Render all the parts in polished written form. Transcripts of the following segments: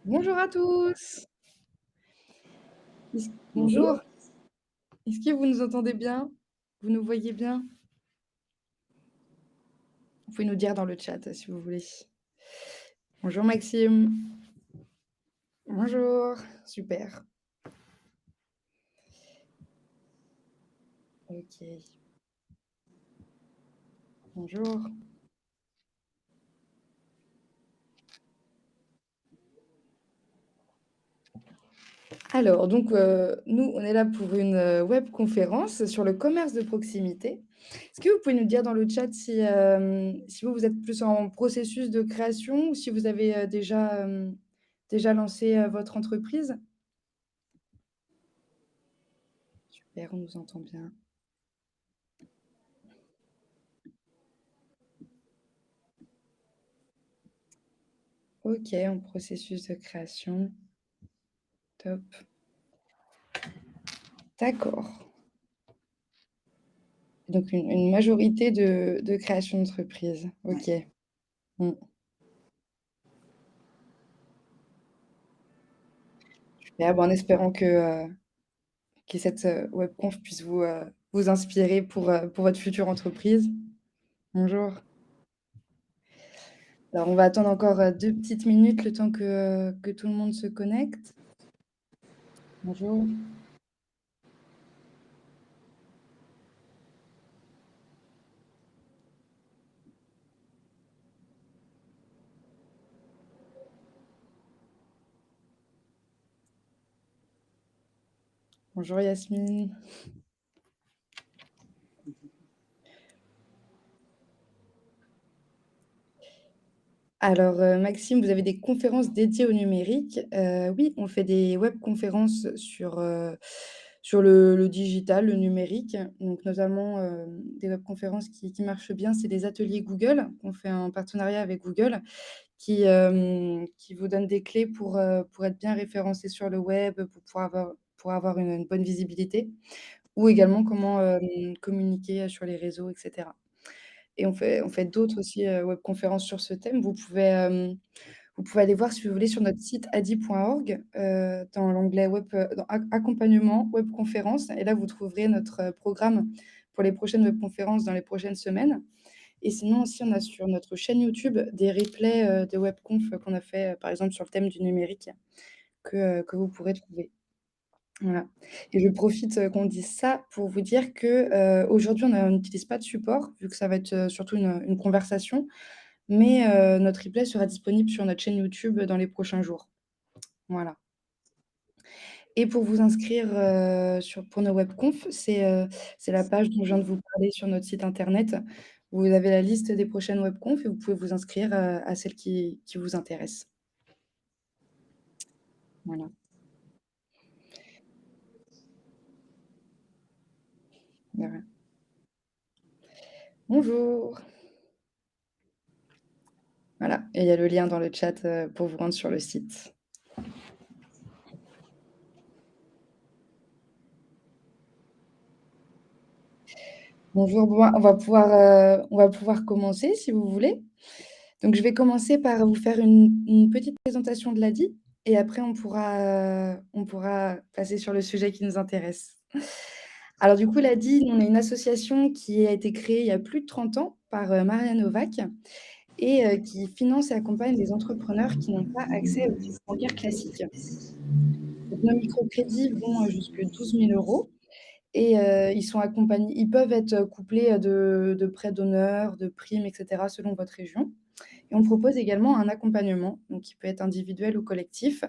Bonjour à tous. Bonjour. Bonjour. Est-ce que vous nous entendez bien? Vous nous voyez bien? Vous pouvez nous dire dans le chat, si vous voulez. Bonjour Maxime. Bonjour. Super. OK. Bonjour. Alors donc, nous, on est là pour une, webconférence sur le commerce de proximité. Est-ce que vous pouvez nous dire dans le chat si, si vous êtes plus en processus de création ou si vous avez, déjà lancé, votre entreprise? Super, on nous entend bien. OK, en processus de création. Top. D'accord. Donc une majorité de création d'entreprise. Ouais. OK. Mmh. Super, bah, en espérant que cette, webconf puisse vous inspirer pour votre future entreprise. Bonjour. Alors on va attendre encore, 2 petites minutes le temps que tout le monde se connecte. Bonjour. Bonjour Yasmine. Alors, Maxime, vous avez des conférences dédiées au numérique? Oui, on fait des webconférences sur le digital, le numérique, donc notamment, des webconférences qui marchent bien, c'est des ateliers Google. On fait un partenariat avec Google qui vous donne des clés pour être bien référencé sur le web, pour avoir une bonne visibilité ou également comment, communiquer, sur les réseaux et cetera. Et on fait d'autres aussi, webconférences sur ce thème. Vous pouvez aller voir si vous voulez sur notre site adi.org, dans l'onglet web, dans accompagnement webconférence et là vous trouverez notre, programme pour les prochaines webconférences dans les prochaines semaines et sinon aussi on a sur notre chaîne YouTube des replays, de webconf qu'on a fait, par exemple sur le thème du numérique que vous pourrez trouver. Voilà et je profite, qu'on dise ça pour vous dire que, aujourd'hui on n'utilise pas de support vu que ça va être, surtout une conversation, mais notre replay sera disponible sur notre chaîne YouTube dans les prochains jours. Voilà et pour vous inscrire, pour nos webconf, c'est la page dont je viens de vous parler sur notre site internet. Vous avez la liste des prochaines webconf et vous pouvez vous inscrire, à celle qui vous intéresse. Voilà. De rien. Bonjour. Voilà et il y a le lien dans le chat, pour vous rendre sur le site. Bonjour, bon, on va pouvoir commencer si vous voulez. Donc je vais commencer par vous faire une petite présentation de l'ADI et après on pourra passer sur le sujet qui nous intéresse. Alors du coup, l'ADI, on est une association qui a été créée il y a plus de 30 ans par, Marianne Novak et qui finance et accompagne les entrepreneurs qui n'ont pas accès aux crédits bancaires classiques. Donc nos microcrédits vont, jusque 12 000 € et ils peuvent être, couplés, de prêts d'honneur, de primes et cetera selon votre région et on propose également un accompagnement, donc qui peut être individuel ou collectif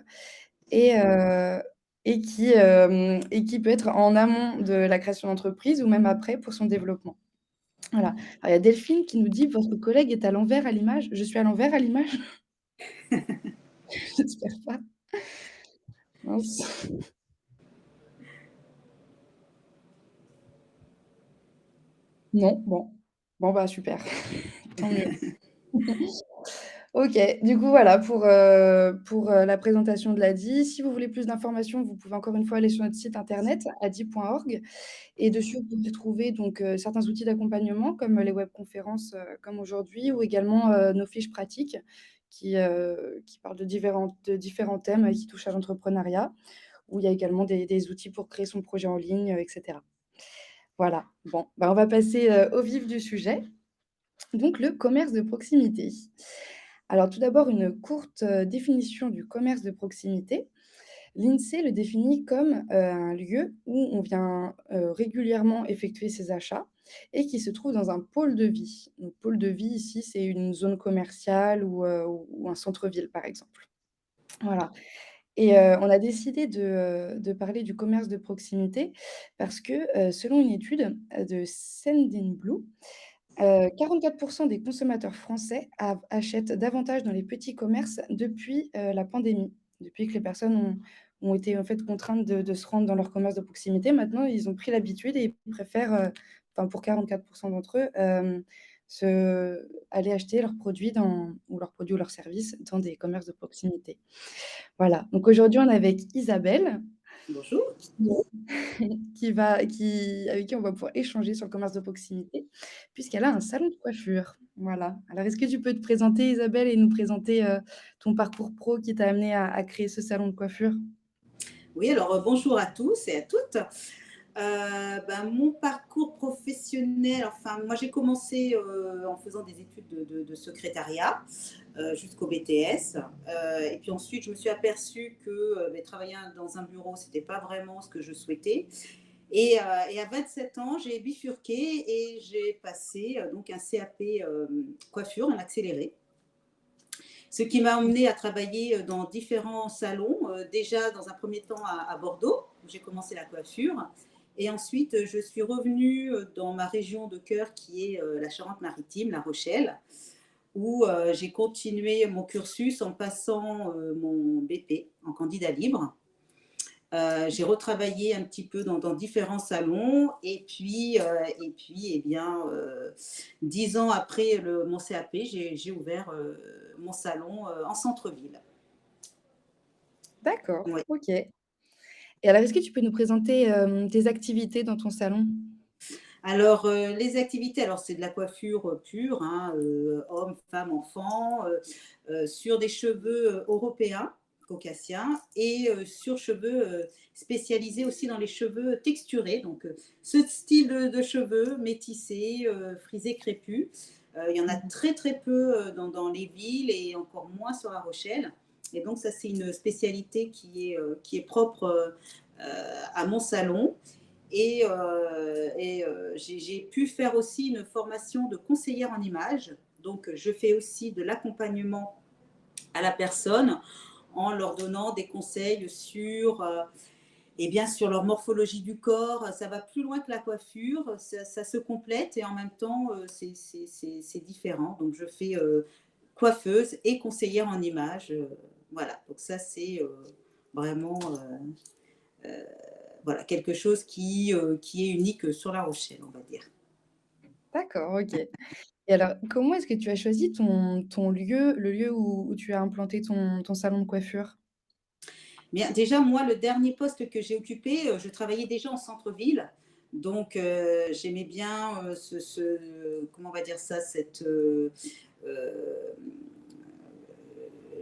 et heu et qui peut être en amont de la création d'entreprise ou même après pour son développement. Voilà. Alors il y a Delphine qui nous dit: «Votre collègue est à l'envers à l'image». Je suis à l'envers à l'image? J'espère pas. Mince. Non, bon. Bon, bah, super. Tant mieux. OK, du coup, voilà pour la présentation de l'ADI. Si vous voulez plus d'informations, vous pouvez encore une fois aller sur notre site internet adi.org et dessus, vous pouvez trouver donc certains outils d'accompagnement comme les webconférences, comme aujourd'hui ou également, nos fiches pratiques qui parle de différents thèmes qui touchent à l'entrepreneuriat, où il y a également des outils pour créer son projet en ligne, et cetera. Voilà, bon, bah, on va passer, au vif du sujet, donc le commerce de proximité. Alors tout d'abord, une courte, définition du commerce de proximité. L'INSEE le définit comme, un lieu où on vient, régulièrement effectuer ses achats et qui se trouve dans un pôle de vie. Donc pôle de vie ici, c'est une zone commerciale ou un centre-ville, par exemple. Voilà. Et on a décidé de parler du commerce de proximité parce que, selon une étude, de Sendinblue, 44 des consommateurs français achètent davantage dans les petits commerces depuis, la pandémie. Depuis que les personnes ont été, en fait, contraintes de se rendre dans leur commerce de proximité. Maintenant, ils ont pris l'habitude et ils préfèrent, enfin, pour 44 d'entre eux, aller acheter leurs produits ou leurs services dans des commerces de proximité. Voilà, donc aujourd'hui, on est avec Isabelle Bonjour. qui avec qui on va pouvoir échanger sur le commerce de proximité, puisqu'elle a un salon de coiffure. Voilà. Alors est-ce que tu peux te présenter, Isabelle, et nous présenter, ton parcours pro qui t'a amené à créer ce salon de coiffure? Oui, alors bonjour à tous et à toutes. Mon parcours professionnel, enfin, moi j'ai commencé en faisant des études de secrétariat jusqu'au BTS. Et puis ensuite, je me suis aperçue que travailler dans un bureau, c'était pas vraiment ce que je souhaitais. Et à 27 ans, j'ai bifurqué et j'ai passé donc un CAP coiffure en accéléré. Ce qui m'a emmené à travailler dans différents salons, déjà dans un premier temps à Bordeaux, où j'ai commencé la coiffure. Et ensuite, je suis revenue dans ma région de cœur qui est la Charente-Maritime, La Rochelle, où j'ai continué mon cursus en passant mon BP en candidat libre. J'ai retravaillé un petit peu dans différents salons et puis, 10 ans après mon CAP, j'ai ouvert mon salon en centre-ville. D'accord, Ouais. OK. Et alors est-ce que tu peux nous présenter, tes activités dans ton salon? Alors, les activités, alors c'est de la coiffure pure, hein, hommes, femmes, enfants, sur des cheveux européens, caucasiens, et sur cheveux spécialisés aussi dans les cheveux texturés. Donc, ce style de cheveux métissés, frisés, crépus. Il y en a Mmh. très très peu dans les villes et encore moins sur La Rochelle. Et donc, ça, c'est une spécialité qui est propre à mon salon. J'ai pu faire aussi une formation de conseillère en images. Donc, je fais aussi de l'accompagnement à la personne en leur donnant des conseils sur leur morphologie du corps. Ça va plus loin que la coiffure, ça se complète et en même temps, c'est différent. Donc, je fais coiffeuse et conseillère en images. Voilà, donc ça, c'est vraiment voilà, quelque chose qui est unique sur La Rochelle, on va dire. D'accord, OK. Et alors, comment est-ce que tu as choisi ton lieu, le lieu où tu as implanté ton salon de coiffure? Bien, déjà, moi, le dernier poste que j'ai occupé, je travaillais déjà en centre-ville. Donc, j'aimais bien comment on va dire ça,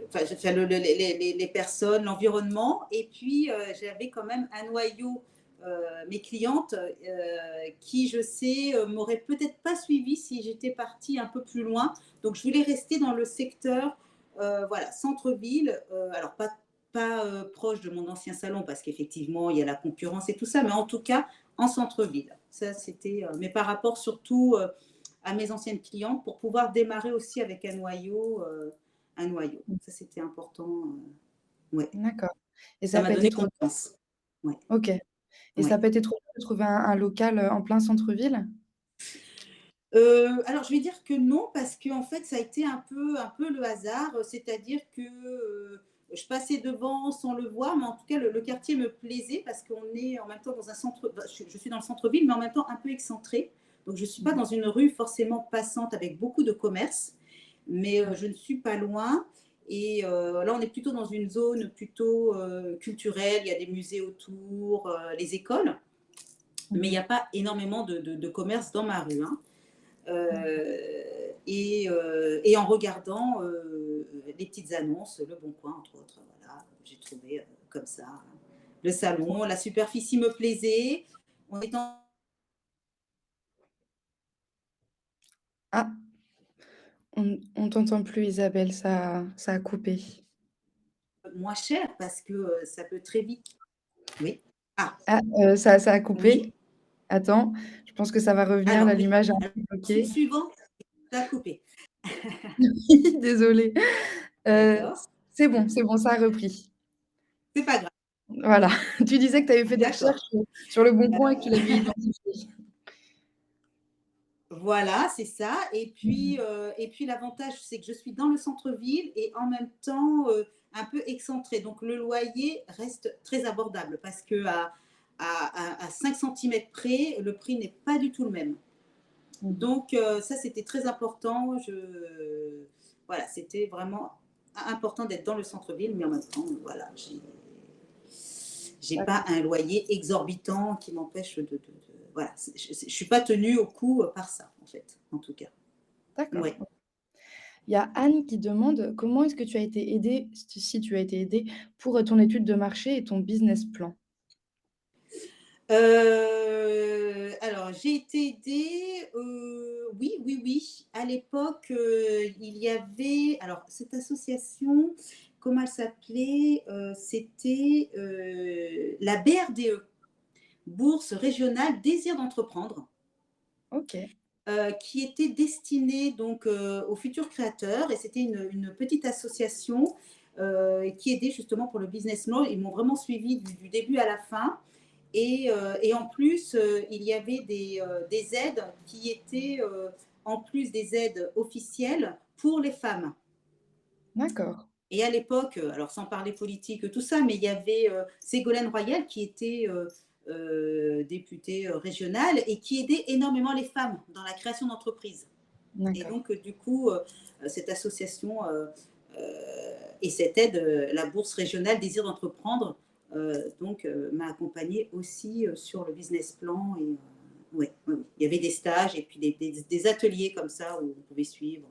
enfin, les personnes, l'environnement. Et puis, j'avais quand même un noyau, mes clientes, qui, je sais, m'auraient peut-être pas suivi si j'étais partie un peu plus loin. Donc, je voulais rester dans le secteur, voilà, centre-ville. Alors, pas proche de mon ancien salon, parce qu'effectivement, il y a la concurrence et tout ça, mais en tout cas, en centre-ville. Ça, c'était, mais par rapport surtout à mes anciennes clientes, pour pouvoir démarrer aussi avec un noyau. Mmh. Ça, c'était important. Ouais. D'accord. Et ça Ça a m'a pas été donné trop confiance. Ouais, OK. Et ça a ouais. pas été trop dur de trouver un local, en plein centre-ville? Alors, je vais dire que non, parce qu'en fait, ça a été un peu le hasard. C'est-à-dire que je passais devant sans le voir, mais en tout cas, le quartier me plaisait parce qu'on est en même temps dans un centre. Bah, je suis dans le centre-ville, mais en même temps un peu excentré. Donc, je ne suis pas Mmh. dans une rue forcément passante avec beaucoup de commerces, mais Ouais. je ne suis pas loin. Et là, on est plutôt dans une zone plutôt culturelle. Il y a des musées autour, les écoles, mais il n'y Mmh. a pas énormément de commerces dans ma rue, hein. Et en regardant les petites annonces, Le Bon Coin, entre autres, voilà, j'ai trouvé comme ça le salon, la superficie me plaisait. On est en Ah, on t'entend plus Isabelle, ça a coupé. moins cher parce que ça peut très vite. Oui. Ah, Ah, ça a oui. coupé. Attends, je pense que ça va revenir, là, Alors oui. l'image est un Alors, peu bloquée. suivant, ça a coupé. Désolée. Heu, D'accord. c'est bon, ça a repris. C'est pas grave. Voilà. Tu disais que tu avais fait des D'accord. recherches sur Le Bon Coin et que tu l'avais identifié. Voilà, c'est ça. Mmh. Et puis l'avantage, c'est que je suis dans le centre-ville et en même temps un peu excentré. Donc le loyer reste très abordable parce que à 5 centimètres près, le prix n'est pas du tout le même. Mmh. Donc ça, c'était très important. Voilà, c'était vraiment important d'être dans le centre-ville, mais en même temps, voilà, j'ai pas D'accord, un loyer exorbitant qui m'empêche voilà, je suis pas tenue au cou par ça, en fait, en tout cas. d'accord. Ouais. Il y a Anne qui demande: «Comment est-ce que tu as été aidée, si tu as été aidée, pour, ton étude de marché et ton business plan?» Alors j'ai été aidée, oui, oui, oui. À l'époque, il y avait alors cette association, comment elle s'appelait? C'était, la BRDE, Bourse régionale désir d'entreprendre. OK, Qui était destinée donc aux futurs créateurs et c'était une petite association qui aidait justement pour le business plan. Ils m'ont vraiment suivi du début à la fin. Et en plus, il y avait des aides qui étaient, en plus des aides officielles, pour les femmes. d'accord, Et à l'époque, alors sans parler politique, tout ça, mais il y avait Ségolène Royal qui était députée régionale et qui aidait énormément les femmes dans la création d'entreprises. Et d'accord, donc, du coup, cette association et cette aide, la bourse régionale Désir d'entreprendre, donc, m'a accompagnée aussi sur le business plan. Et ouais, ouais, ouais. Il y avait des stages et puis des ateliers comme ça où on pouvait suivre.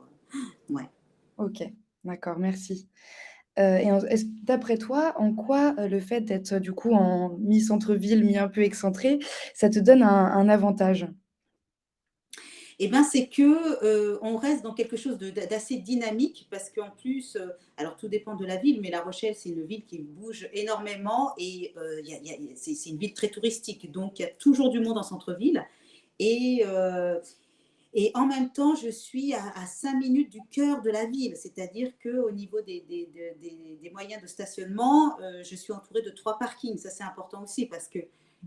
Ouais. OK, d'accord, merci. Et en est-ce d'après toi, en quoi, le fait d'être, du coup, en mi-centre-ville, mi un peu excentré, ça te donne un avantage? Et ben, c'est que on reste dans quelque chose d'assez dynamique parce qu'en plus, alors tout dépend de la ville, mais La Rochelle, c'est une ville qui bouge énormément et c'est une ville très touristique. Donc, il y a toujours du monde en centre-ville. Et, euh, et en même temps, je suis à 5 minutes du cœur de la ville, c'est-à-dire qu'au niveau des moyens de stationnement, je suis entourée de 3 parkings. Ça, c'est important aussi parce que,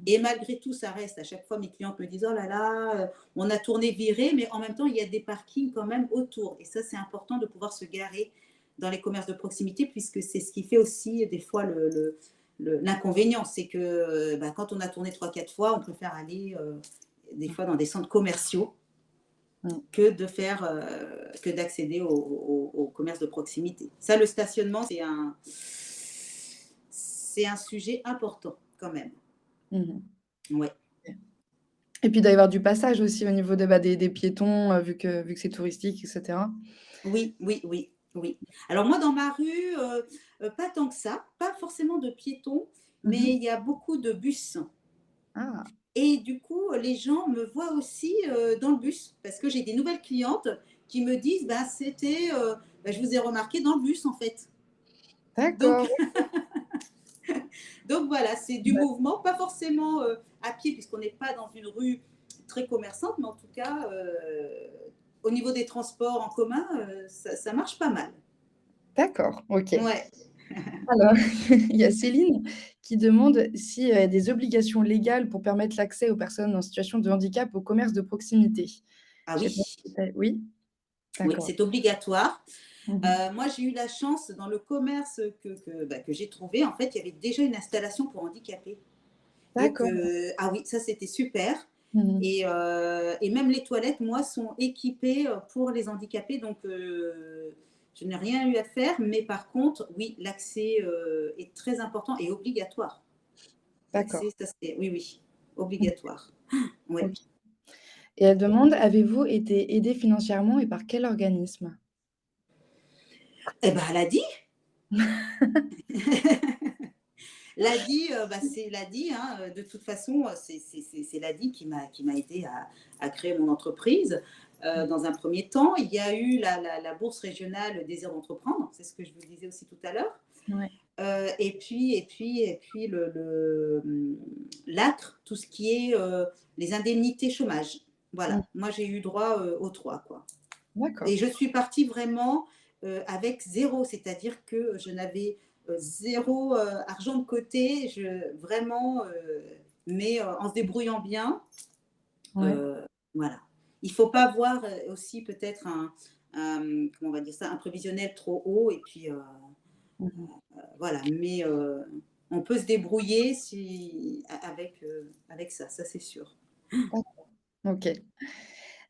et malgré tout, ça reste, à chaque fois, mes clientes me disent, oh là là, on a tourné viré, mais en même temps, il y a des parkings quand même autour. Et ça, c'est important de pouvoir se garer dans les commerces de proximité, puisque c'est ce qui fait aussi des fois l'inconvénient, c'est que bah, quand on a tourné 3 4 fois, on préfère aller des fois dans des centres commerciaux Mmh. que d'accéder au commerce de proximité. Ça, le stationnement, c'est un sujet important quand même. Mmh mh. Ouais. Et puis, il doit y avoir du passage aussi au niveau des piétons, vu que c'est touristique et cetera? Oui, oui, oui, oui. Alors moi, dans ma rue, pas tant que ça, pas forcément de piétons, Mmh mais mh. il y a beaucoup de bus. Ah! Et du coup, les gens me voient aussi dans le bus parce que j'ai des nouvelles clientes qui me disent, bah, c'était, bah, je vous ai remarqué dans le bus en fait. Donc, D'accord. Donc voilà, c'est du Ouais. mouvement, pas forcément à pied puisqu'on n'est pas dans une rue très commerçante, mais en tout cas, au niveau des transports en commun, ça marche pas mal. D'accord, OK. Ouais. Alors, il y a Céline qui demande s'il y a des obligations légales pour permettre l'accès aux personnes en situation de handicap au commerce de proximité. Ah Je sais pas oui, si tu oui? oui, D'accord. c'est obligatoire. Mmh mh. Moi, j'ai eu la chance dans le commerce que j'ai trouvé, en fait, il y avait déjà une installation pour handicapés. Donc, D'accord. ah oui, ça c'était super. Mmh mh. Et même les toilettes, moi, sont équipées pour les handicapés. Donc, je n'ai rien eu à faire. Mais par contre, oui, l'accès est très important et obligatoire. D'accord. L'accès, ça c'est, oui, oui, Mmh. obligatoire. Oui. OK. Et elle demande: «Avez-vous été aidé financièrement et par quel organisme?» Eh ben, l'ADI, l'ADI, c'est l'ADI, hein, de toute façon, c'est l'ADI qui m'a aidé à créer mon entreprise. Mmh. Dans un premier temps, il y a eu la bourse régionale Désir d'entreprendre, c'est ce que je vous disais aussi tout à l'heure. Ouais. Et puis l'ACRE, tout ce qui est les indemnités chômage. Mmh. Voilà, moi j'ai eu droit aux trois, quoi. D'accord. Et je suis partie vraiment avec zéro, c'est-à-dire que je n'avais zéro argent de côté, vraiment, mais en se débrouillant bien, Ouais. euh, voilà. Il ne faut pas avoir aussi peut-être comment on va dire ça, un prévisionnel trop haut, et puis Mmh mh. voilà, mais on peut se débrouiller avec ça c'est sûr. D'accord. OK.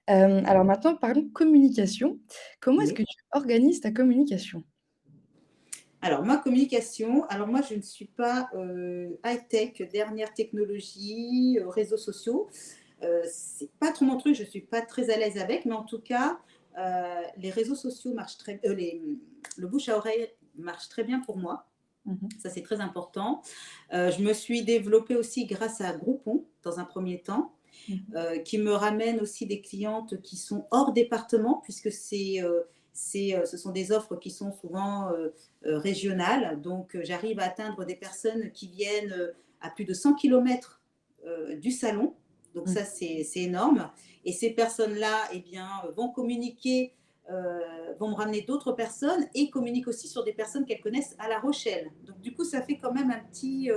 Alors maintenant, parlons communication. Comment est-ce Oui. que tu organises ta communication? Alors, ma communication, alors moi, je ne suis pas high-tech, dernière technologie, réseaux sociaux. C'est pas trop mon truc, je ne suis pas très à l'aise avec, mais en tout cas, les réseaux sociaux marchent le bouche à oreille marche très bien pour moi. Mmh mh. Ça, c'est très important. Je me suis développée aussi grâce à Groupon, dans un premier temps, Mmh mh. qui me ramène aussi des clientes qui sont hors département, puisque ce sont des offres qui sont souvent régionales. Donc, j'arrive à atteindre des personnes qui viennent à plus de 100 kilomètres du salon. Donc, Mmh. ça, c'est énorme. Et ces personnes-là, eh bien, vont communiquer, vont me ramener d'autres personnes et communiquent aussi sur des personnes qu'elles connaissent à La Rochelle. Donc, du coup, ça fait quand même un petit,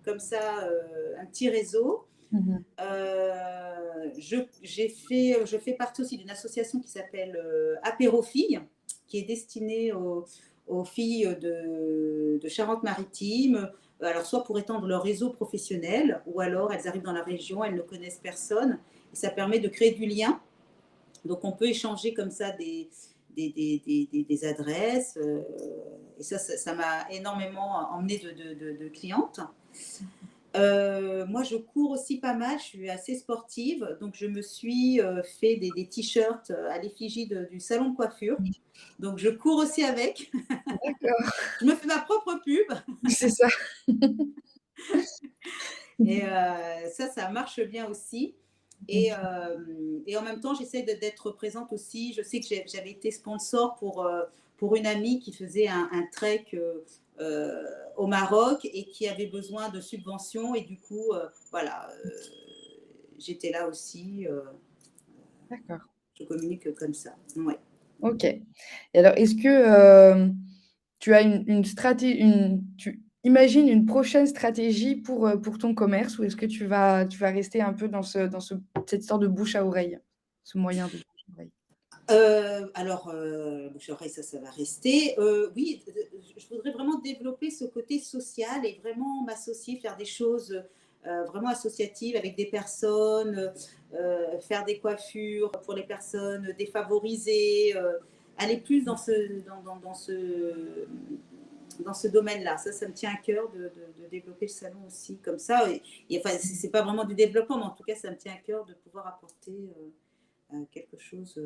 comme ça, un petit réseau. Mmh mh. Je fais partie aussi d'une association qui s'appelle Apéro Filles, qui est destinée aux filles de Charente-Maritime. Alors, soit pour étendre leur réseau professionnel, ou alors elles arrivent dans la région, elles ne connaissent personne. Et ça permet de créer du lien. Donc, on peut échanger comme ça des adresses. Et ça m'a énormément emmené de clientes. Moi, je cours aussi pas mal, je suis assez sportive, donc je me suis fait des t-shirts à l'effigie du salon de coiffure. Donc, je cours aussi avec. D'accord, Je me fais ma propre pub. c'est ça. Et ça marche bien aussi. OK. Et en même temps, j'essaie d'être présente aussi. Je sais que j'avais été sponsor pour une amie qui faisait un trek au Maroc et qui avait besoin de subventions. Et du coup, voilà, j'étais là aussi. D'accord. Je communique comme ça. Ouais. OK. Et alors, est-ce que, tu as une tu imagines une prochaine stratégie pour ton commerce ou est-ce que tu vas rester un peu dans cette histoire de bouche à oreille? Ce moyen de bouche à oreille? Alors, bouche-oreille, ça va rester. Oui, je voudrais vraiment développer ce côté social et vraiment m'associer, faire des choses vraiment associatives avec des personnes, faire des coiffures pour les personnes défavorisées, aller plus dans ce domaine-là. Ça me tient à cœur de développer le salon aussi comme ça. Et enfin, c'est pas vraiment du développement, mais en tout cas, ça me tient à cœur de pouvoir apporter quelque chose.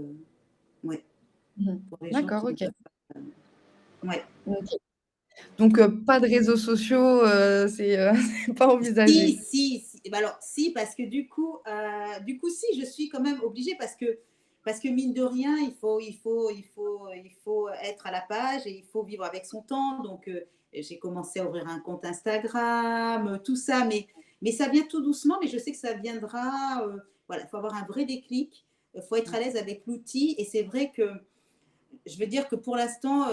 Ouais. Mmh. Pour les gens D'accord, qui ne OK. peuvent pas. Ouais. OK. Donc, pas de réseaux sociaux, c'est pas envisagé? Si. Bah, alors si, parce que du coup si, je suis quand même obligée parce que mine de rien, il faut être à la page et il faut vivre avec son temps. Donc, j'ai commencé à ouvrir un compte Instagram, tout ça, mais ça vient tout doucement, mais je sais que ça viendra, voilà, il faut avoir un vrai déclic, il faut être Mmh. à l'aise avec l'outil et c'est vrai que je veux dire que pour l'instant,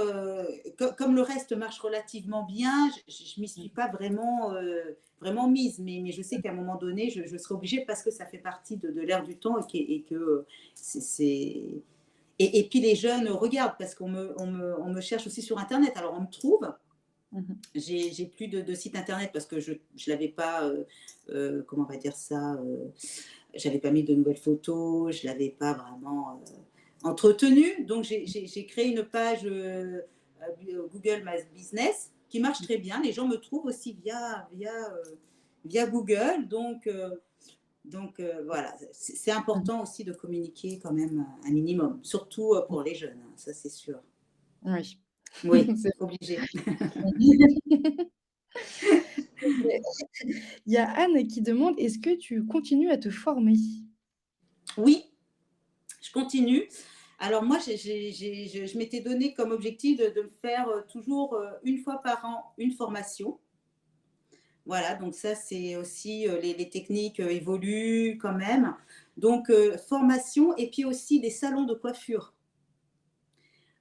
comme le reste marche relativement bien, je m'y suis Mmh. pas vraiment mise. Mais je sais qu'à un moment donné, je serai obligée parce que ça fait partie de l'ère du temps et que et puis les jeunes regardent parce qu'on me cherche aussi sur Internet. Alors on me trouve. Mmh mh. J'ai plus de site Internet parce que je ne l'avais pas, comment on va dire ça, j'avais pas mis de nouvelles photos, je l'avais pas vraiment entretenu. Donc, j'ai créé une page Google My Business qui marche très bien. Les gens me trouvent aussi via Google. Donc, Donc voilà, c'est Mmh. important aussi de communiquer quand même un minimum, surtout pour les jeunes, hein, ça c'est sûr. Oui. Oui, C'est obligé. Il y a Anne qui demande: «Est-ce que tu continues à te former?» Oui, je continue. Alors moi, je m'étais donné comme objectif de me faire toujours une fois par an une formation. Voilà, donc ça, c'est aussi les techniques évoluent quand même. Donc, formation et puis aussi des salons de coiffure.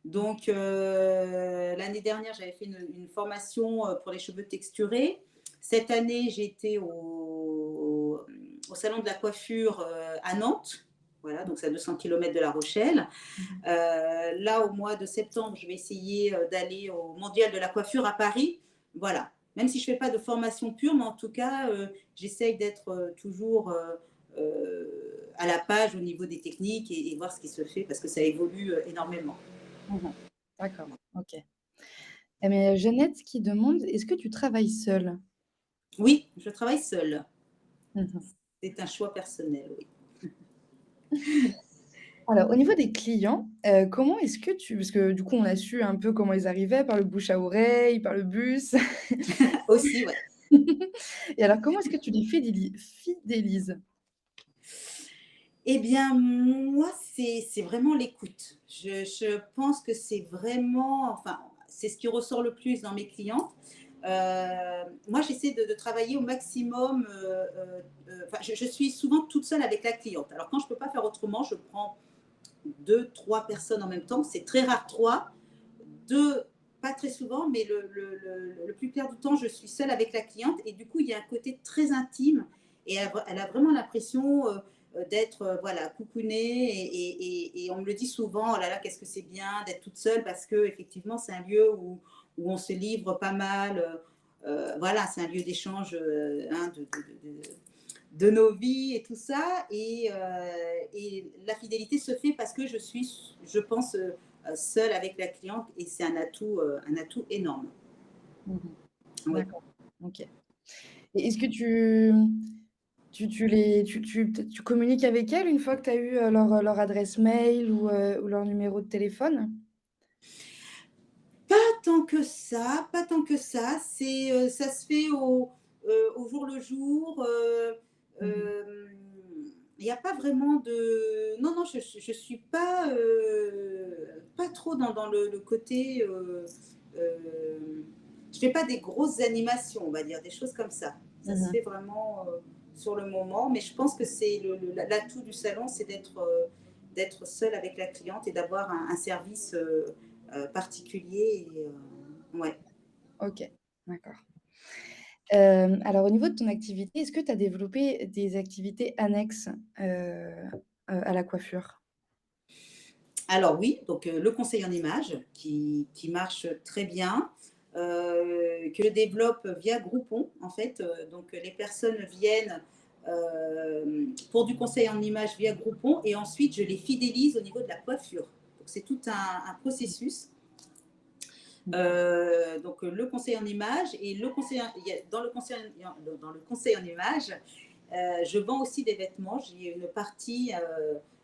Donc, l'année dernière, j'avais fait une formation pour les cheveux texturés. Cette année, j'ai été au salon de la coiffure à Nantes. Voilà, donc c'est à 200 km de La Rochelle. Mmh. Là, au mois de septembre, je vais essayer d'aller au Mondial de la coiffure à Paris. Voilà. Même si je ne fais pas de formation pure, mais en tout cas, j'essaye d'être toujours à la page au niveau des techniques et voir ce qui se fait parce que ça évolue énormément. Mmh. D'accord, OK. Mais Jeannette qui demande: «Est-ce que tu travailles seule?» Oui, je travaille seule. Mmh. C'est un choix personnel, oui. Alors, au niveau des clients, comment est-ce que tu parce que du coup, on a su un peu comment ils arrivaient, par le bouche à oreille, par le bus. Aussi, ouais. Et alors, comment est-ce que tu les fidélises? Eh bien, moi, c'est vraiment l'écoute. Je pense que c'est vraiment, enfin, c'est ce qui ressort le plus dans mes clientes. Moi, j'essaie de travailler au maximum. Enfin, je suis souvent toute seule avec la cliente. Alors, quand je ne peux pas faire autrement, je prends deux, trois personnes en même temps. C'est très rare trois. Deux, pas très souvent, mais le plus clair du temps, je suis seule avec la cliente. Et du coup, il y a un côté très intime. Et elle a vraiment l'impression d'être voilà, coucounée. Et on me le dit souvent, oh là là, qu'est-ce que c'est bien d'être toute seule parce que effectivement, c'est un lieu où on se livre pas mal. Voilà, c'est un lieu d'échange hein, de nos vies et tout ça. Et la fidélité se fait parce que je suis, je pense, seule avec la cliente et c'est un atout énorme. Mmh. Oui. D'accord, OK. Et est-ce que tu communiques avec elles une fois que tu as eu, leur adresse mail ou leur numéro de téléphone? Pas tant que ça, pas tant que ça. C'est, ça se fait au jour le jour. Mmh. Il n'y a pas vraiment de. Non, non, je suis pas, pas trop dans le côté. Je fais pas des grosses animations, on va dire, des choses comme ça. Ça se Mmh. fait vraiment sur le moment, mais je pense que c'est l'atout du salon, c'est d'être seule avec la cliente et d'avoir un service particulier. Ouais. OK, d'accord. Alors au niveau de ton activité, est-ce que tu as développé des activités annexes, à la coiffure? Alors oui, donc le conseil en images qui marche très bien, que je développe via Groupon en fait. Donc les personnes viennent pour du conseil en images via Groupon et ensuite je les fidélise au niveau de la coiffure. Donc c'est tout un processus. Mmh. Donc le conseil en images et dans le conseil en images, je vends aussi des vêtements. J'ai une partie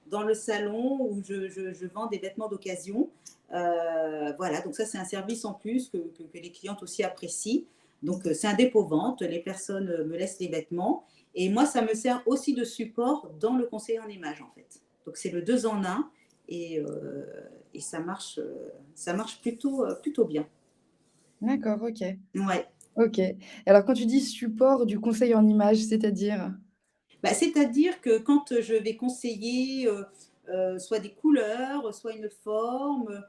dans le salon où je vends des vêtements d'occasion. Voilà, donc ça c'est un service en plus que les clientes aussi apprécient. Donc c'est un dépôt-vente, les personnes me laissent les vêtements et moi ça me sert aussi de support dans le conseil en images en fait. Donc c'est le deux en un et ça marche plutôt, plutôt bien. D'accord, OK. Ouais. OK. Alors quand tu dis support du conseil en images, c'est-à-dire? Bah, c'est-à-dire que quand je vais conseiller soit des couleurs, soit une forme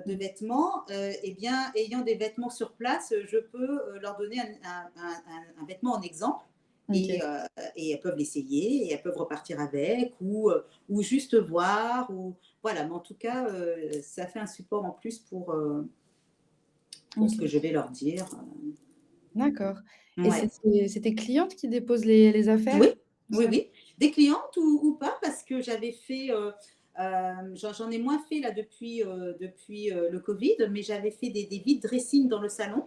de Mmh. vêtements, eh bien, ayant des vêtements sur place, je peux leur donner un vêtement en exemple et, OK. euh, et elles peuvent l'essayer et elles peuvent repartir avec ou juste voir. Ou, voilà, mais en tout cas, ça fait un support en plus pour ce que OK. je vais leur dire. D'accord. Et Ouais. c'est tes clientes qui déposent les Oui, affaires? Tout oui, seul? oui. Des clientes ou pas, parce que j'avais fait, j'en ai moins fait là depuis le Covid, mais j'avais fait des vide dressing dans le salon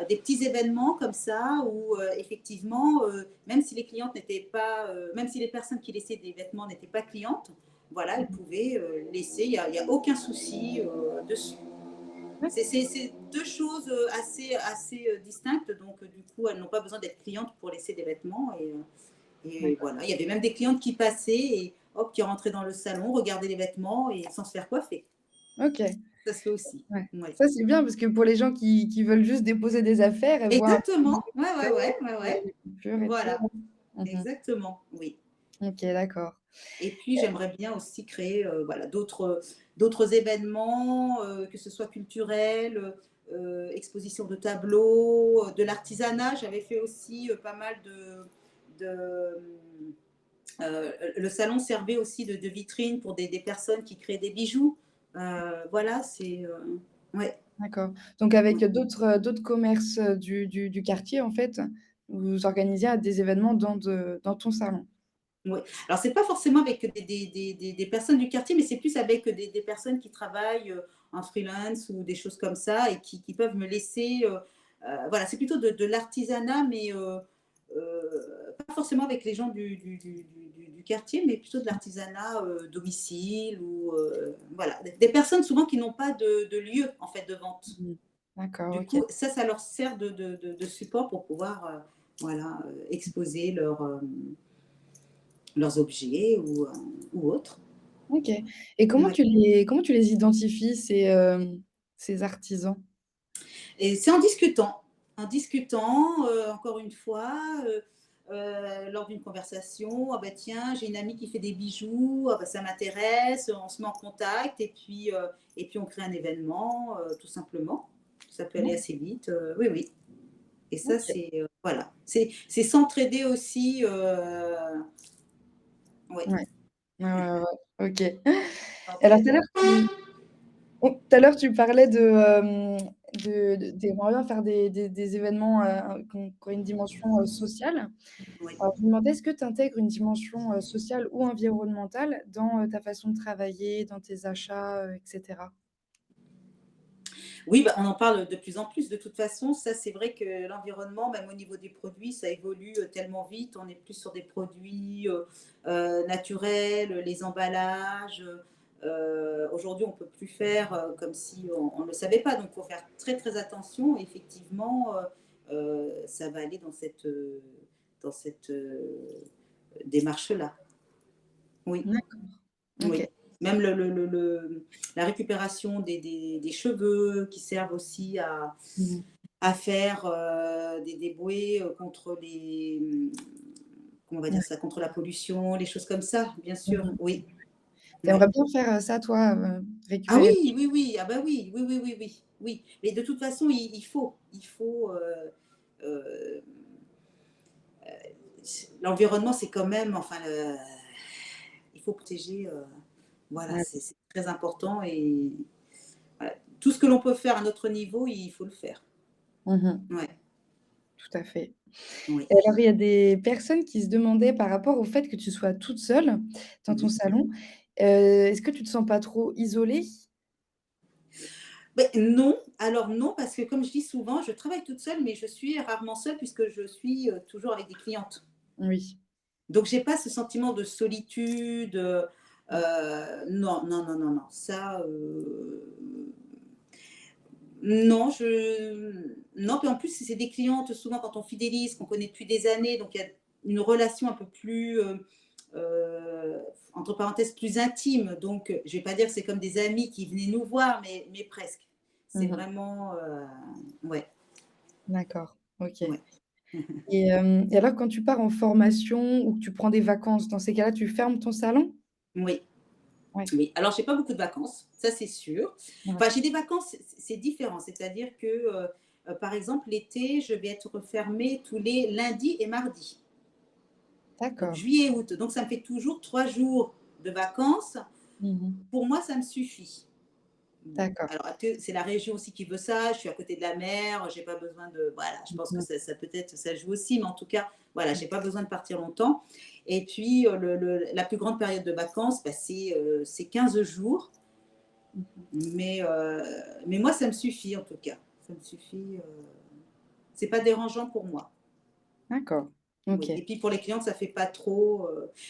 des petits événements comme ça où effectivement, même si les clientes n'étaient pas, même si les personnes qui laissaient des vêtements n'étaient pas clientes, voilà, elles pouvaient laisser, il y a aucun souci dessus. Ouais, C'est deux choses assez distinctes, donc du coup, elles n'ont pas besoin d'être clientes pour laisser des vêtements. Et d'accord. voilà, il y avait même des clientes qui passaient et hop, qui rentraient dans le salon, regardaient les vêtements et sans se faire coiffer. OK, Ça se fait aussi. ouais. Ouais. Ça, c'est bien parce que pour les gens qui veulent juste déposer des affaires, elles voient un peu Exactement. Ouais, ouais, ouais, ouais, ouais. les coupures et tout. Voilà. Mmh. Exactement. Oui. OK, d'accord. Et puis, j'aimerais bien aussi créer voilà, d'autres événements, que ce soit culturels, exposition de tableaux, de l'artisanat. J'avais fait aussi pas mal de le salon servait aussi de vitrine pour des personnes qui créaient des bijoux. Voilà, c'est ouais, D'accord. Donc avec ouais. d'autres commerces, du quartier, en fait, vous organisez des événements dans ton salon? Ouais. Alors, c'est pas forcément avec des personnes du quartier, mais c'est plus avec des personnes qui travaillent en freelance ou des choses comme ça et qui peuvent me laisser. Voilà, c'est plutôt de l'artisanat, mais pas forcément avec les gens du quartier, mais plutôt de l'artisanat domicile ou voilà, des personnes souvent qui n'ont pas de lieu en fait de vente. Mmh. D'accord, Du OK. coup, ça leur sert de support pour pouvoir voilà, exposer leurs objets ou autres. OK. Et Ouais. comment tu les identifies ces artisans? Et c'est en discutant, encore une fois, lors d'une conversation: «Ah bah tiens, j'ai une amie qui fait des bijoux, ah bah ça m'intéresse», on se met en contact et puis on crée un événement, tout simplement. Ça peut aller Ouais, assez vite, oui, oui. Et ça, OK. c'est, voilà, c'est s'entraider aussi, ouais. Ouais. Ouais, ouais, ouais. OK. Alors S'entraider. tout à l'heure, tu parlais tu aimerais bien faire des événements, qui ont une dimension, sociale. Oui. Alors je me demandais, est-ce que tu intègres une dimension, sociale ou environnementale dans, ta façon de travailler, dans tes achats, et cetera? Oui, bah, on en parle de plus en plus. De toute façon, ça, c'est vrai que l'environnement, même au niveau des produits, ça évolue tellement vite. On est plus sur des produits naturels, les emballages. Aujourd'hui, on ne peut plus faire comme si on ne le savait pas. Donc, il faut faire très, très attention. Effectivement, ça va aller dans cette démarche-là. Oui. D'accord. OK. Oui, même la récupération des cheveux qui servent aussi Mmh. à faire des bouées contre comment on va dire Ouais. ça, contre la pollution, les choses comme ça, bien Mmh sûr, mh. oui. Tu Ouais. aimerais bien faire, ça toi, Ah récupérer oui, oui, oui, ah bah oui, oui, oui, oui, oui, oui. Mais de toute façon, il faut l'environnement, c'est quand même, enfin, il faut protéger, voilà, ouais. c'est très important et voilà, tout ce que l'on peut faire à notre niveau, il faut le faire. Mmh. Ouais, Tout à fait. oui. Et alors il y a des personnes qui se demandaient par rapport au fait que tu sois toute seule dans ton Mmh. salon, est-ce que tu te sens pas trop isolée? Beh, non, alors non, parce que comme je dis souvent, je travaille toute seule, mais je suis rarement seule puisque je suis, toujours avec des clientes. Oui. Donc j'ai pas ce sentiment de solitude, non, non, non, non, non, ça, non, non, puis en plus, c'est des clientes souvent quand on fidélise, qu'on connaît depuis des années, donc il y a une relation un peu plus, entre parenthèses, «plus intime». Donc, je vais pas dire que c'est comme des amis qui venaient nous voir, mais presque. C'est Mmh. vraiment, ouais, D'accord, OK. ouais. Et alors quand tu pars en formation ou que tu prends des vacances, dans ces cas-là, tu fermes ton salon? Oui, Ouais, oui. Alors j'ai pas beaucoup de vacances, ça c'est sûr. ouais. Enfin, j'ai des vacances, c'est différent. C'est-à-dire que, par exemple, l'été, je vais être fermée tous les lundis et mardis. Donc D'accord. juillet, août. Donc ça me fait toujours 3 jours de vacances. Mmh. Pour moi, ça me suffit. Bon, D'accord. alors c'est la région aussi qui veut ça. Je suis à côté de la mer, j'ai pas besoin de voilà, je pense que Mmh. ça peut-être ça joue aussi, mais en tout cas, voilà, j'ai pas besoin de partir longtemps et puis, la plus grande période de vacances, bah, c'est 15 jours, Mmh. mais moi ça me suffit en tout cas. Ça me suffit, c'est pas dérangeant pour moi. D'accord. Oui, OK. et puis pour les clientes, ça fait pas trop,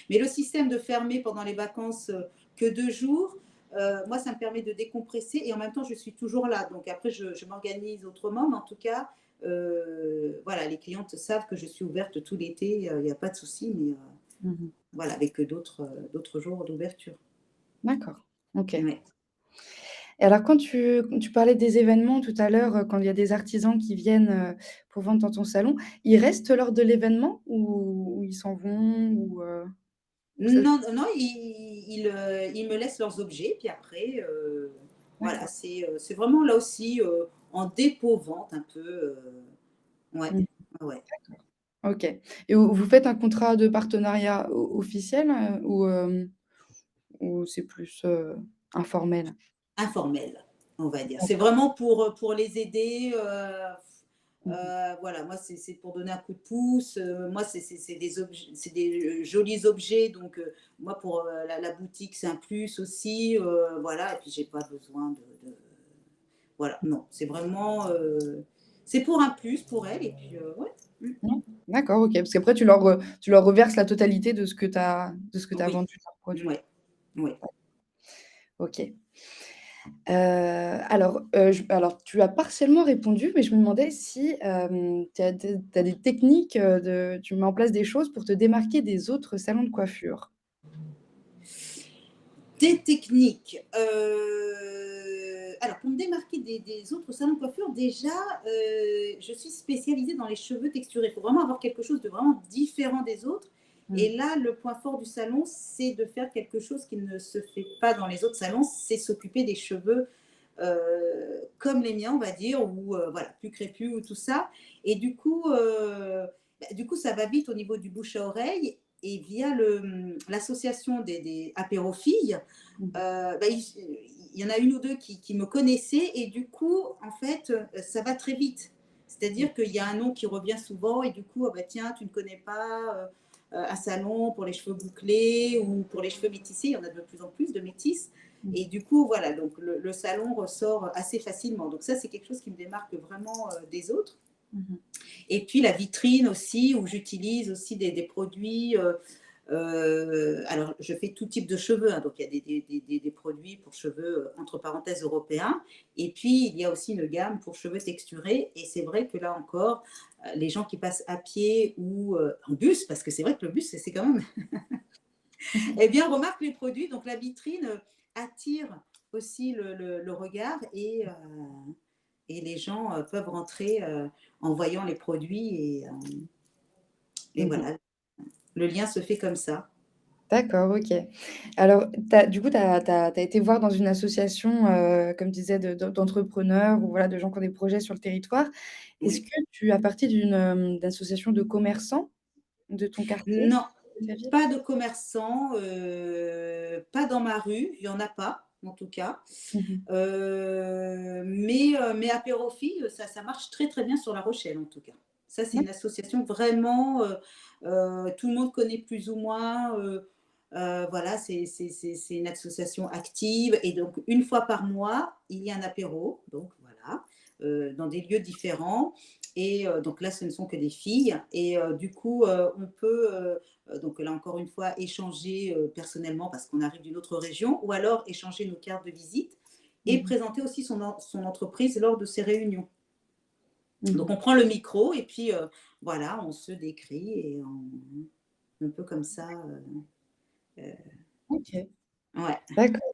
mais le système de fermer pendant les vacances, que 2 jours, moi, ça me permet de décompresser et en même temps, je suis toujours là. Donc après, je m'organise autrement, mais en tout cas, voilà, les clientes savent que je suis ouverte tout l'été, il y a pas de souci, mais Mmh. voilà, avec d'autres jours d'ouverture. D'accord. OK. Ouais. Et alors quand tu parlais des événements tout à l'heure, quand il y a des artisans qui viennent, pour vendre dans ton salon, ils restent lors de l'événement ou ils s'en vont ou ça Non, non, ils me laissent leurs objets, puis après, voilà, d'accord. c'est vraiment là aussi, en dépôt-vente un peu, ouais, Mmh. ouais. D'accord. OK et vous faites un contrat de partenariat officiel, ou c'est plus, informel? Informel, on va dire. C'est D'accord. vraiment pour les aider, Mmh. voilà, moi, c'est pour donner un coup de pouce, moi, c'est des objets c'est des, jolis objets, donc moi, pour, la boutique, c'est un plus aussi, voilà et puis j'ai pas besoin de voilà, non, c'est vraiment, c'est pour un plus pour elle et puis, ouais. Mmh. Mmh. D'accord, OK, parce qu'après tu leur reverses la totalité de ce que tu as Oui, vendu de leurs produits. ouais, ouais. OK. Alors tu as partiellement répondu, mais je me demandais si, tu as des techniques, tu mets en place des choses pour te démarquer des autres salons de coiffure? Des techniques, alors pour me démarquer des autres salons de coiffure, déjà, je suis spécialisée dans les cheveux texturés. Il faut vraiment avoir quelque chose de vraiment différent des autres Mmh. et là, le point fort du salon, c'est de faire quelque chose qui ne se fait pas dans les autres salons, c'est s'occuper des cheveux, comme les miens, on va dire, ou voilà, plus crépus ou tout ça et du coup, ça va vite au niveau du bouche à oreille et via l'association des apérophiles, Mmh. bah, il y en a une ou deux qui me connaissaient et du coup, en fait, ça va très vite. Mmh. C'est-à-dire qu'il y a un nom qui revient souvent et du coup, ah bah tiens, tu ne connais pas un salon pour les cheveux bouclés ou pour les cheveux métissés. Il y en a de plus en plus de métisses. Mmh. Et du coup, voilà, donc le salon ressort assez facilement. Donc ça, c'est quelque chose qui me démarque vraiment des autres. Mmh. Et puis la vitrine aussi, où j'utilise aussi des produits. Alors, je fais tout type de cheveux, hein, donc il y a des produits pour cheveux, entre parenthèses, européens. Et puis, il y a aussi une gamme pour cheveux texturés. Et c'est vrai que là encore, les gens qui passent à pied ou en bus, parce que c'est vrai que le bus, c'est quand même, eh bien, remarquent les produits. Donc, la vitrine attire aussi le regard et les gens peuvent rentrer en voyant les produits et Mmh. voilà, le lien se fait comme ça. D'accord, OK. Alors du coup, tu as été voir dans une association, comme tu disais d'entrepreneurs ou voilà, de gens qui ont des projets sur le territoire. Est-ce Oui. que tu as partie d'association de commerçants de ton quartier, Non, de ta ville? pas de commerçants, pas dans ma rue, il y en a pas, en tout cas. Mmh. Mais Apérophiles, ça marche très, très bien sur La Rochelle, en tout cas. Ça, c'est une association vraiment, tout le monde connaît plus ou moins, voilà, c'est une association active et donc une fois par mois, il y a un apéro, donc voilà, dans des lieux différents et donc là, ce ne sont que des filles et du coup, on peut, donc là, encore une fois, échanger, personnellement parce qu'on arrive d'une autre région ou alors échanger nos cartes de visite et Mmh. présenter aussi son entreprise lors de ces réunions. Donc Mmh. on prend le micro et puis, voilà, on se décrit et on peut comme ça, OK, ouais. d'accord.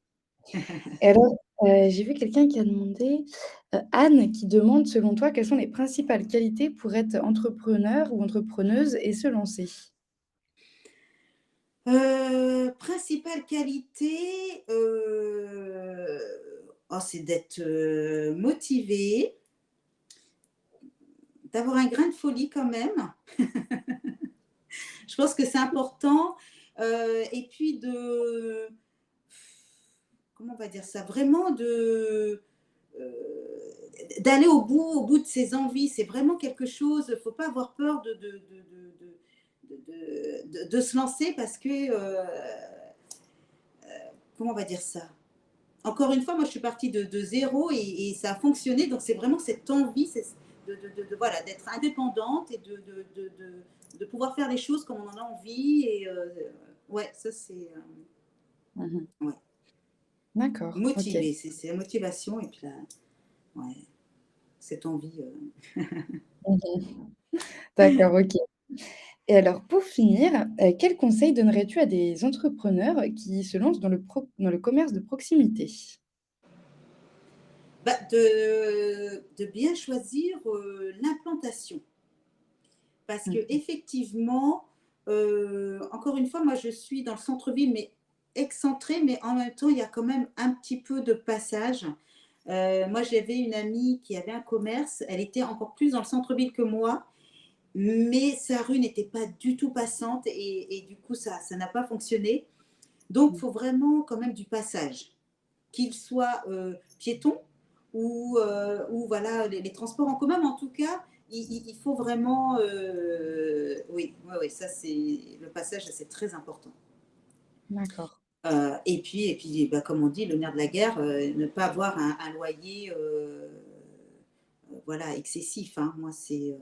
Et alors, j'ai vu quelqu'un qui a demandé, Anne qui demande: «Selon toi, quelles sont les principales qualités pour être entrepreneur ou entrepreneuse et se lancer?» Principale qualité, oh, c'est d'être, motivé, d'avoir un grain de folie quand même. Je pense que c'est important, et puis comment on va dire ça? Vraiment d'aller au bout de ses envies. C'est vraiment quelque chose, il ne faut pas avoir peur de se lancer parce que, comment on va dire ça? Encore une fois, moi, je suis partie de 0 et ça a fonctionné. Donc, c'est vraiment cette envie, voilà, d'être indépendante et de pouvoir faire les choses comme on en a envie. Et ouais, ça c'est Mmh. ouais, D'accord, OK. motivé, c'est la motivation et puis ouais, cette envie. Mmh. D'accord, OK. Et alors pour finir, quels conseils donnerais-tu à des entrepreneurs qui se lancent dans le commerce de proximité? Bah, de bien choisir l'implantation. Parce que Mmh. effectivement, encore une fois, moi je suis dans le centre-ville, mais excentré, mais en même temps, il y a quand même un petit peu de passage. Moi, j'avais une amie qui avait un commerce, elle était encore plus dans le centre-ville que moi, mais sa rue n'était pas du tout passante et du coup, ça n'a pas fonctionné. Donc, il Mmh. faut vraiment quand même du passage, qu'il soit piéton ou voilà, les transports en commun, mais en tout cas, il faut vraiment, oui, ouais, ouais, ça c'est le passage, c'est très important. D'accord. Et puis, bah, comme on dit, le nerf de la guerre, ne pas avoir un loyer, voilà, excessif, hein. Moi, c'est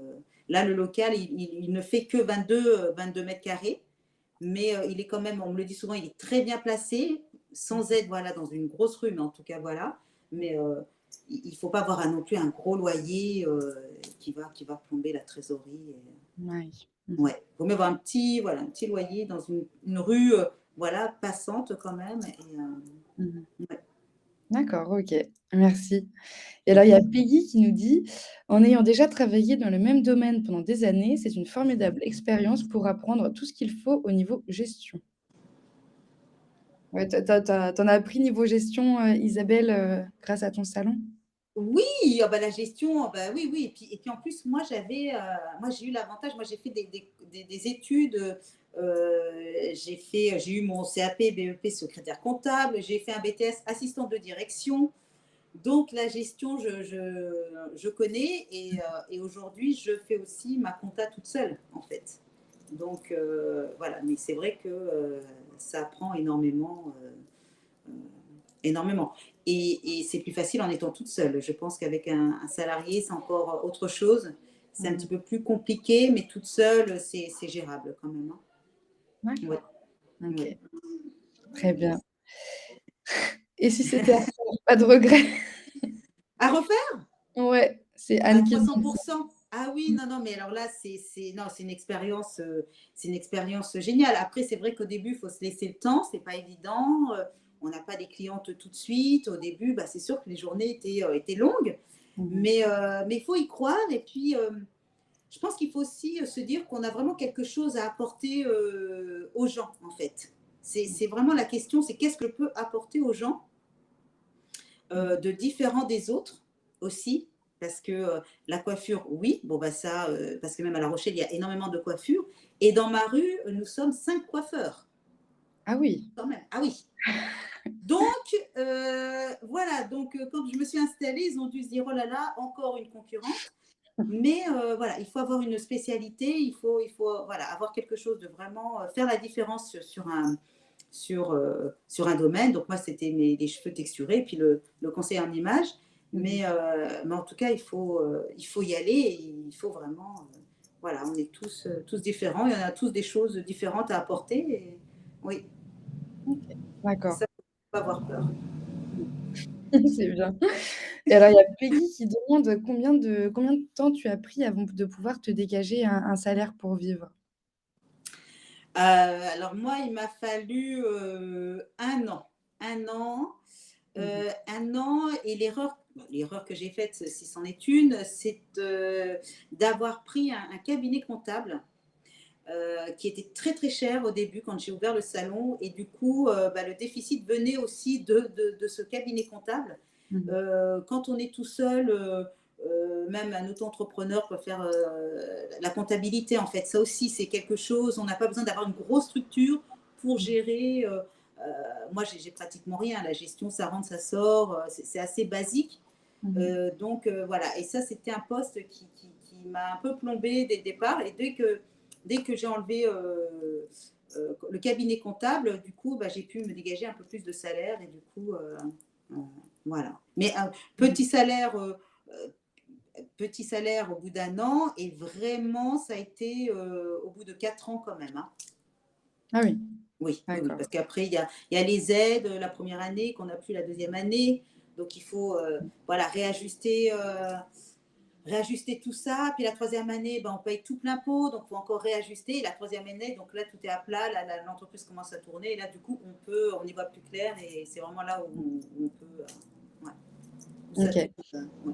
là le local, il ne fait que 22 mètres carrés, mais il est quand même, on me le dit souvent, il est très bien placé, sans Mmh. être voilà dans une grosse rue, mais en tout cas voilà. Mais il faut pas avoir non plus un gros loyer qui va plomber la trésorerie. Ouais. Mmh. Ouais, vaut mieux avoir un petit, voilà, un petit loyer dans une rue, voilà, passante quand même. Et Mmh. ouais. D'accord, OK. Merci. Et alors il y a Mhm. Peggy qui nous dit: «En ayant déjà travaillé dans le même domaine pendant des années, c'est une formidable expérience pour apprendre tout ce qu'il faut au niveau gestion». Ouais, tu as appris niveau gestion, Isabelle, grâce à ton salon? Oui, ah bah, la gestion, ah bah, oui, oui. Et puis en plus, moi j'ai eu l'avantage, moi j'ai fait des études, j'ai eu mon CAP, BEP secrétaire comptable, j'ai fait un BTS assistante de direction. Donc la gestion, je connais et aujourd'hui, je fais aussi ma compta toute seule, en fait. Donc voilà, mais c'est vrai que ça apprend énormément, énormément. Et c'est plus facile en étant toute seule. Je pense qu'avec un salarié, c'est encore autre chose. C'est un Mmh. petit peu plus compliqué, mais toute seule, c'est gérable quand même, hein. Ouais, D'accord, OK, ouais. très bien. Et si c'était à refaire, pas de regrets? À refaire? Ouais, c'est À Anne qui trois cents demande pour ça. cent Ah oui, non, non, mais alors là, non, c'est une expérience géniale. Après, c'est vrai qu'au début, il faut se laisser le temps, c'est pas évident. On n'a pas des clientes tout de suite. Au début, bah, c'est sûr que les journées étaient longues, Mmh. mais il faut y croire. Et puis, je pense qu'il faut aussi se dire qu'on a vraiment quelque chose à apporter aux gens, en fait. C'est vraiment la question, c'est qu'est-ce que je peux apporter aux gens Mmh. de différent des autres aussi, parce que la coiffure, oui, bon bah ça, parce que même à La Rochelle, il y a énormément de coiffures. Et dans ma rue, nous sommes 5 coiffeurs, Ah oui! quand même. Ah oui. Donc, voilà, donc quand je me suis installée, ils ont dû se dire, oh là là, encore une concurrente. Mais voilà, il faut avoir une spécialité, il faut voilà, avoir quelque chose de vraiment, faire la différence sur un domaine. Donc moi, c'était les cheveux texturés, puis le conseil en image. Mmh. Mais en tout cas, il faut y aller et il faut vraiment, voilà, on est tous différents, il y en a tous des choses différentes à apporter. Et, oui, OK, et d'accord. ça, il ne faut pas avoir peur. C'est bien. Et alors il y a Peggy qui demande combien de temps tu as pris avant de pouvoir te dégager un salaire pour vivre? Alors moi, il m'a fallu 1 an. 1 an. Mmh. 1 an. Et l'erreur que j'ai faite, si c'en est une, c'est d'avoir pris un cabinet comptable qui était très très cher au début quand j'ai ouvert le salon. Et du coup, bah, le déficit venait aussi de ce cabinet comptable. Mmh. Quand on est tout seul, même un auto-entrepreneur peut faire la comptabilité, en fait. Ça aussi, c'est quelque chose, on n'a pas besoin d'avoir une grosse structure pour Mmh. gérer. Moi, j'ai pratiquement rien. La gestion, ça rentre, ça sort. C'est assez basique. Mmh. Donc, voilà. Et ça, c'était un poste qui m'a un peu plombé dès le départ. Et dès que j'ai enlevé le cabinet comptable, du coup, bah, j'ai pu me dégager un peu plus de salaire. Et du coup, euh, voilà. Mais un Mmh. petit salaire petit salaire au bout d'un an et vraiment, ça a été au bout de 4 ans quand même, hein. Ah oui, Oui, oui, oui, d'accord. parce qu'après, il y a les aides la première année qu'on n'a plus la deuxième année. Donc, il faut voilà, réajuster tout ça. Puis la troisième année, ben, on paye tout plein pot, donc il faut encore réajuster. Et la troisième année, donc là, tout est à plat, là, l'entreprise commence à tourner. Et là, du coup, on y voit plus clair. Et c'est vraiment là où on peut. Ouais, où ça OK, tourne. Ouais.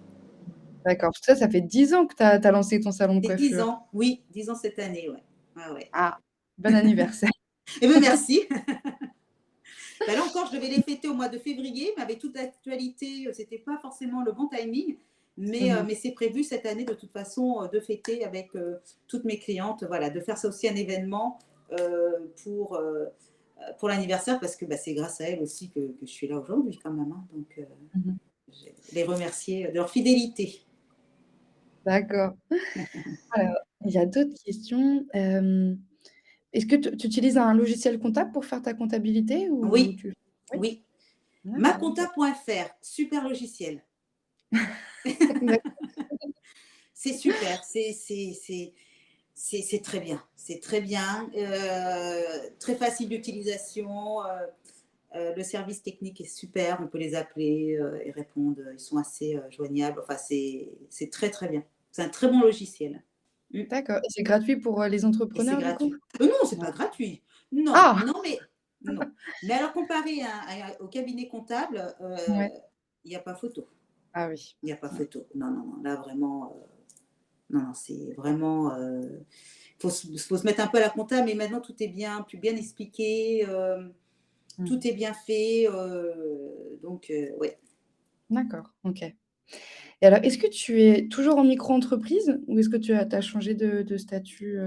d'accord. Tout ça, ça fait 10 ans que tu as lancé ton salon de C'est 10 coiffure? ans, oui, 10 ans cette année, ouais. Ouais, ouais. Ah, bon anniversaire. Eh bien, merci. Ben là encore, je devais les fêter au mois de février, mais avec toute l'actualité, c'était pas forcément le bon timing. Mais, Mmh. mais c'est prévu cette année de toute façon de fêter avec toutes mes clientes, voilà, de faire ça aussi un événement pour l'anniversaire parce que bah, c'est grâce à elles aussi que je suis là aujourd'hui quand même, hein. Donc, Mmh. je vais les remercier de leur fidélité. D'accord. Alors, il y a d'autres questions. Est-ce que tu utilises un logiciel comptable pour faire ta comptabilité ou Oui, tu oui? oui. D'accord, OK. Maconta.fr, super logiciel. D'ac C'est super, c'est très bien. C'est très bien, très facile d'utilisation. Le service technique est super, on peut les appeler, ils répondent, ils sont assez joignables. Enfin, c'est très très bien. C'est un très bon logiciel. Mm. d'accord et c'est gratuit pour, les Et c'est entrepreneurs du coup? gratuit. Non, c'est Ouais. pas gratuit. Non, Ah! non, mais non. Mais alors comparé au cabinet comptable, Ouais. il n'y a pas photo. Ah oui. Il n'y a pas Ouais. photo. Non, non, non. Là vraiment, non, non, c'est vraiment. Faut se mettre un peu à la compta, mais maintenant tout est bien, plus bien expliqué, Mmh. tout est bien fait, donc ouais. D'accord, OK et alors, est-ce que tu es toujours en micro-entreprise ou est-ce que tu as changé de statut,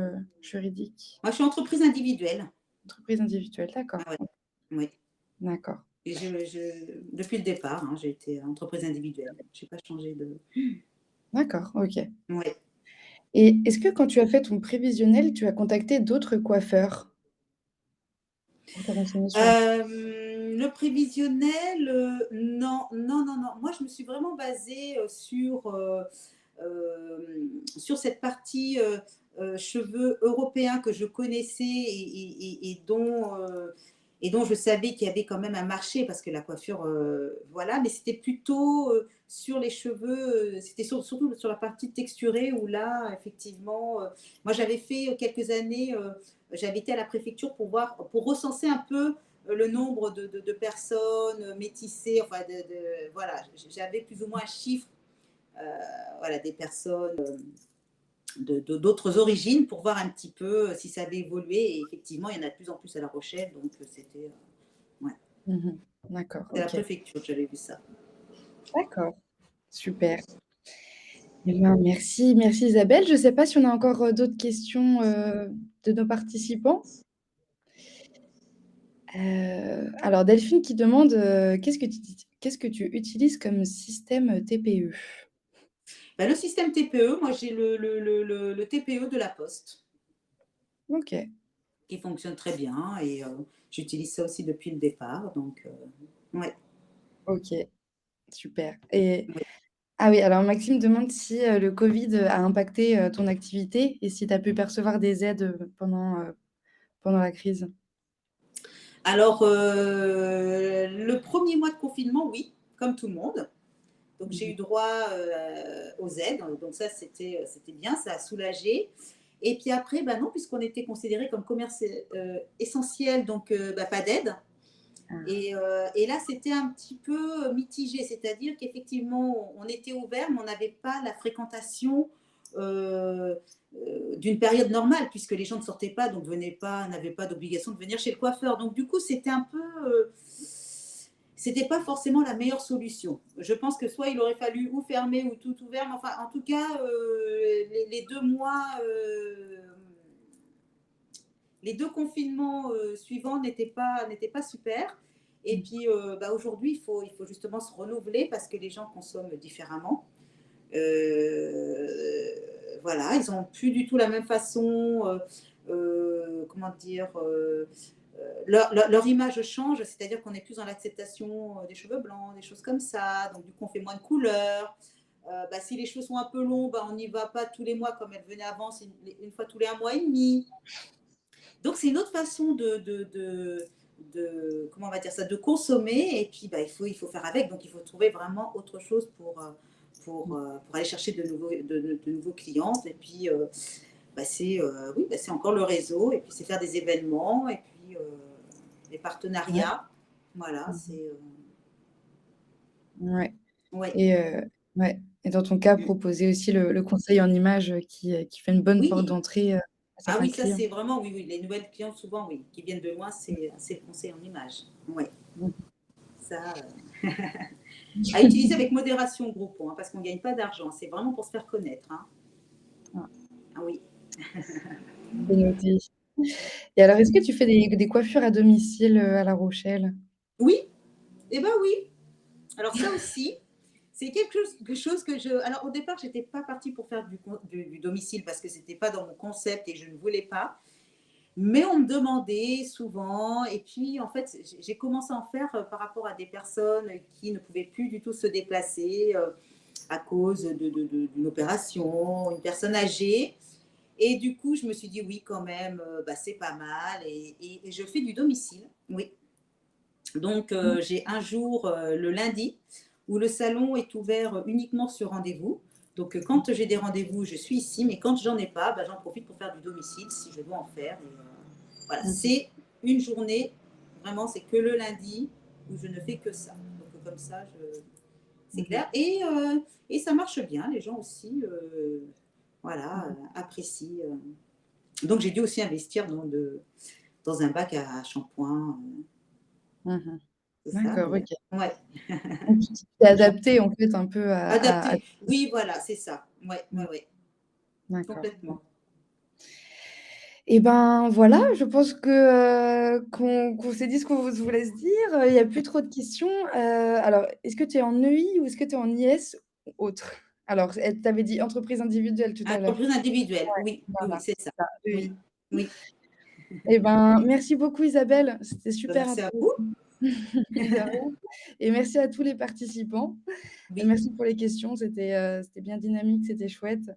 juridique? Moi, je suis entreprise individuelle. Entreprise individuelle, d'accord, Ah ouais, OK, oui. d'accord, Et depuis le départ, hein, j'ai été entreprise individuelle. Je n'ai pas changé de. d'accord, OK Ouais. et est-ce que quand tu as fait ton prévisionnel, tu as contacté d'autres coiffeurs pour te renseigner sur le Le prévisionnel, non, non, non, non. Moi, je me suis vraiment basée sur cette partie cheveux européens que je connaissais et dont je savais qu'il y avait quand même un marché parce que la coiffure, voilà, mais c'était plutôt sur les cheveux, c'était surtout sur la partie texturée où là, effectivement, moi j'avais fait quelques années, j'avais été à la préfecture pour recenser un peu le nombre de personnes métissées, enfin, voilà, j'avais plus ou moins un chiffre, voilà, des personnes d'autres origines pour voir un petit peu si ça avait évolué. Et effectivement, il y en a de plus en plus à La Rochelle, donc ouais, mmh d'accord, c'est la OK, préfecture que j'avais vu ça. d'accord, super et ben, merci Isabelle. Je ne sais pas si on a encore, d'autres questions, de nos participants? Alors Delphine qui demande, qu'est-ce que tu utilises comme système, TPE? Ben, le système TPE, moi j'ai le TPE de la Poste OK, qui fonctionne très bien et j'utilise ça aussi depuis le départ. Donc, ouais, OK, super et ouais. ah oui, alors Maxime demande si, le covid, a impacté, ton activité et si tu as pu percevoir des aides, pendant la crise? Alors, le premier mois de confinement, oui, comme tout le monde. Donc j'ai Mmh. eu droit aux aides, donc ça c'était bien, ça a soulagé. Et puis après, bah non, puisqu'on était considéré comme commerce essentiel, donc bah, pas d'aide. Ah. Et là, c'était un petit peu mitigé, c'est-à-dire qu'effectivement, on était ouvert, mais on n'avait pas la fréquentation euh, d'une période normale, puisque les gens ne sortaient pas, donc n'avaient pas d'obligation de venir chez le coiffeur. Donc du coup, c'était un peu, c'était pas forcément la meilleure solution. Je pense que soit il aurait fallu ou fermer ou tout ouvert, mais enfin, en tout cas, les 2 mois, les deux confinements suivants n'étaient pas super. Et Mmh. puis bah, aujourd'hui, il faut justement se renouveler parce que les gens consomment différemment. Voilà, ils n'ont plus du tout la même façon, comment dire, leur image change, c'est-à-dire qu'on est plus dans l'acceptation des cheveux blancs, des choses comme ça. Donc du coup, on fait moins de couleurs. Bah, si les cheveux sont un peu longs, bah, on n'y va pas tous les mois comme elle venait avant, c'est une fois tous les 1 mois et demi. Donc c'est une autre façon comment on va dire ça, de consommer et puis bah, il faut faire avec. Donc il faut trouver vraiment autre chose pour aller chercher de nouveaux clients. Et puis bah, oui, bah, c'est encore le réseau et puis c'est faire des événements et puis les Ouais. partenariats. Voilà, Mmh. c'est Ouais ouais. et ouais et dans ton cas, Mm. proposer aussi le conseil en images, qui fait une bonne porte Oui, d'entrée, à ah certains oui, ça clients. c'est vraiment, oui, oui, les nouvelles clientes souvent, oui, qui viennent de loin, c'est le conseil en image. Oui, Mmh. ça. À utiliser avec modération, gros point, hein, parce qu'on ne gagne pas d'argent. C'est vraiment pour se faire connaître, hein. Ah, Ah oui. c'est noté. Et alors, est-ce que tu fais des coiffures à domicile, à La Rochelle? Oui, eh ben oui. Alors ça aussi, c'est quelque chose que je. Alors au départ, j'étais pas partie pour faire du domicile parce que c'était pas dans mon concept et je ne voulais pas. Mais on me demandait souvent, et puis en fait, j'ai commencé à en faire par rapport à des personnes qui ne pouvaient plus du tout se déplacer à cause d'une opération, une personne âgée. Et du coup, je me suis dit oui, quand même, bah, c'est pas mal. Et je fais du domicile, oui. Donc, Mmh. j'ai un jour, le lundi, où le salon est ouvert uniquement sur rendez-vous. Donc, quand j'ai des rendez-vous, je suis ici, mais quand j'en ai pas, bah, j'en profite pour faire du domicile si je dois en faire. Et, voilà, Mmh mh. c'est une journée, vraiment, c'est que le lundi où je ne fais que ça. Donc, comme ça, c'est Mmh. clair. Et ça marche bien, les gens aussi, voilà, Mmh. apprécient. Donc, j'ai dû aussi investir dans un bac à shampoing, Mmh. c'est ça, D'accord, mais OK. ouais, Donc tu t'es shampoing. adaptée en fait un peu à Adapté. Oui, voilà, c'est ça. Ouais, mmh, ouais, ouais, d'accord. complètement. Et ben, voilà, je pense que, qu'on s'est dit ce qu'on voulait se dire, il y a plus trop de questions. Alors, est-ce que tu es en EI ou est-ce que tu es en IS ou autre? Alors, elle t'avait dit entreprise individuelle tout à l'heure. Entreprise individuelle, Ouais, oui, oui, oui, voilà, c'est c'est ça. ça, Oui, EI. oui. Et ben, merci beaucoup Isabelle, c'était Bah, super merci à vous. intéressant. De rien et merci à tous les participants. Et Oui. merci pour les questions, c'était bien dynamique, c'était chouette.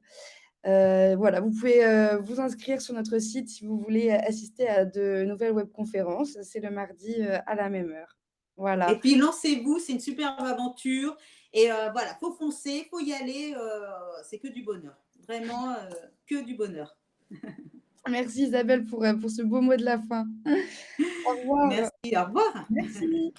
Voilà, vous pouvez, vous inscrire sur notre site si vous voulez assister à de nouvelles webconférences. C'est le mardi, à la même heure. Et Voilà. puis lancez-vous, c'est une superbe aventure. Et voilà, faut foncer, faut y aller. C'est que du bonheur. Vraiment, que du bonheur. Merci Isabelle pour ce beau mot de la fin. Au revoir. Merci, au revoir. Merci.